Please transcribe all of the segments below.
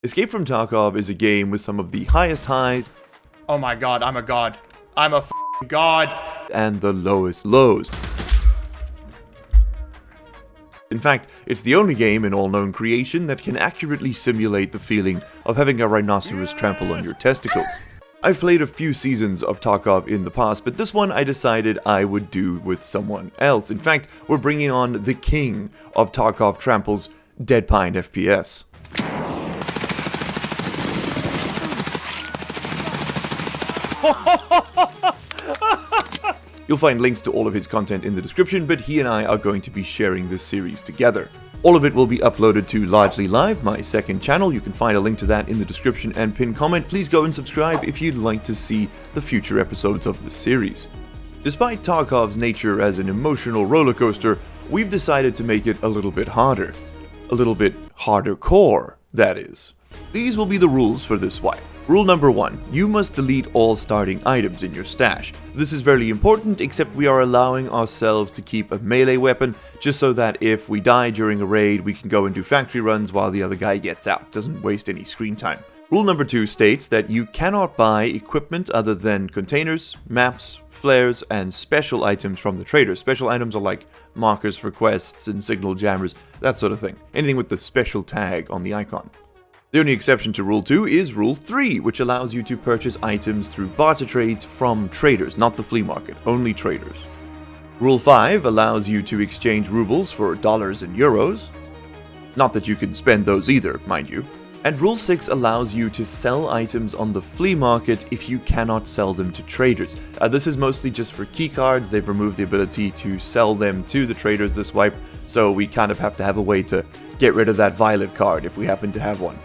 Escape from Tarkov is a game with some of the highest highs Oh my god, I'm a god. I'm a f***ing god. and the lowest lows. In fact, it's the only game in all known creation that can accurately simulate the feeling of having a rhinoceros trample on your testicles. I've played a few seasons of Tarkov in the past, but this one I decided I would do with someone else. In fact, we're bringing on the king of Tarkov tramples, Deadpine FPS. You'll find links to all of his content in the description, but he and I are going to be sharing this series together. All of it will be uploaded to Largely Live, my second channel. You can find a link to that in the description and pinned comment. Please go and subscribe if you'd like to see the future episodes of this series. Despite Tarkov's nature as an emotional roller coaster, we've decided to make it a little bit harder. A little bit harder core, that is. These will be the rules for this wipe. Rule number 1, you must delete all starting items in your stash. This is very important, except we are allowing ourselves to keep a melee weapon, just so that if we die during a raid, we can go and do factory runs while the other guy gets out. Doesn't waste any screen time. Rule number 2 states that you cannot buy equipment other than containers, maps, flares, and special items from the traders. Special items are like markers for quests and signal jammers, that sort of thing. Anything with the special tag on the icon. The only exception to Rule 2 is Rule 3, which allows you to purchase items through barter trades from traders, not the flea market, only traders. Rule 5 allows you to exchange rubles for dollars and euros. Not that you can spend those either, mind you. And Rule 6 allows you to sell items on the flea market if you cannot sell them to traders. This is mostly just for keycards. They've removed the ability to sell them to the traders this wipe, so we kind of have to have a way to get rid of that violet card if we happen to have one.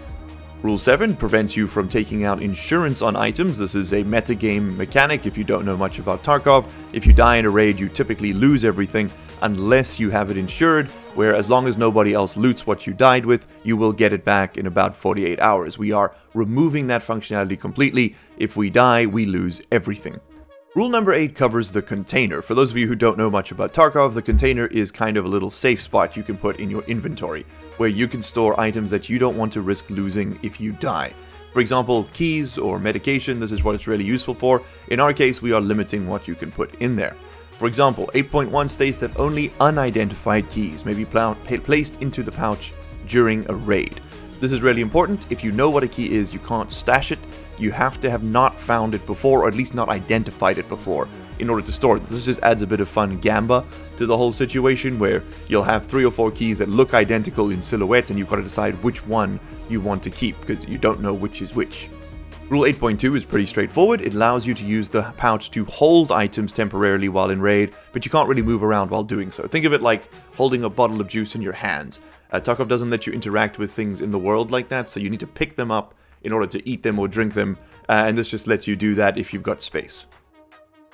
Rule 7 prevents you from taking out insurance on items. This is a metagame mechanic if you don't know much about Tarkov. If you die in a raid, you typically lose everything unless you have it insured, where as long as nobody else loots what you died with, you will get it back in about 48 hours. We are removing that functionality completely. If we die, we lose everything. Rule number 8 covers the container. For those of you who don't know much about Tarkov, the container is kind of a little safe spot you can put in your inventory, where you can store items that you don't want to risk losing if you die. For example, keys or medication, this is what it's really useful for. In our case, we are limiting what you can put in there. For example, 8.1 states that only unidentified keys may be placed into the pouch during a raid. This is really important. If you know what a key is, you can't stash it. You have to have not found it before, or at least not identified it before, in order to store it. This just adds a bit of fun gamba to the whole situation, where you'll have 3 or 4 keys that look identical in silhouette, and you've got to decide which one you want to keep, because you don't know which is which. Rule 8.2 is pretty straightforward. It allows you to use the pouch to hold items temporarily while in raid, but you can't really move around while doing so. Think of it like holding a bottle of juice in your hands. Tarkov doesn't let you interact with things in the world like that, so you need to pick them up in order to eat them or drink them, and this just lets you do that if you've got space.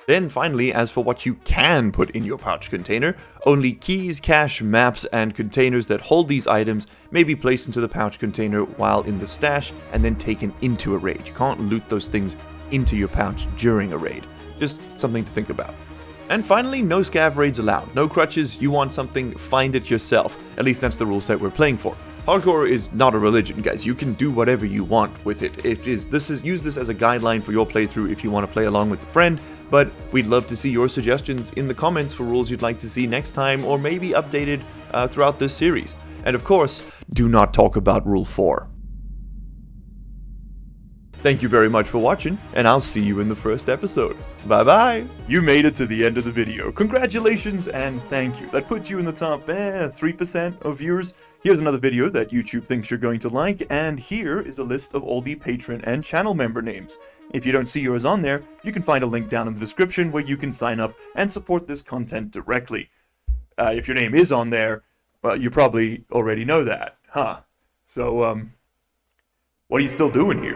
Then finally, as for what you can put in your pouch container, only keys, cash, maps, and containers that hold these items may be placed into the pouch container while in the stash and then taken into a raid. You can't loot those things into your pouch during a raid. Just something to think about. And finally, no scav raids allowed. No crutches. You want something, find it yourself. At least that's the rule set we're playing for. Hardcore is not a religion, guys. You can do whatever you want with it. Use this as a guideline for your playthrough if you want to play along with a friend, but we'd love to see your suggestions in the comments for rules you'd like to see next time, or maybe updated throughout this series. And of course, do not talk about Rule 4. Thank you very much for watching, and I'll see you in the first episode. Bye bye! You made it to the end of the video. Congratulations and thank you. That puts you in the top 3% of viewers. Here's another video that YouTube thinks you're going to like, and here is a list of all the patron and channel member names. If you don't see yours on there, you can find a link down in the description where you can sign up and support this content directly. If your name is on there, well, you probably already know that, huh? So, what are you still doing here?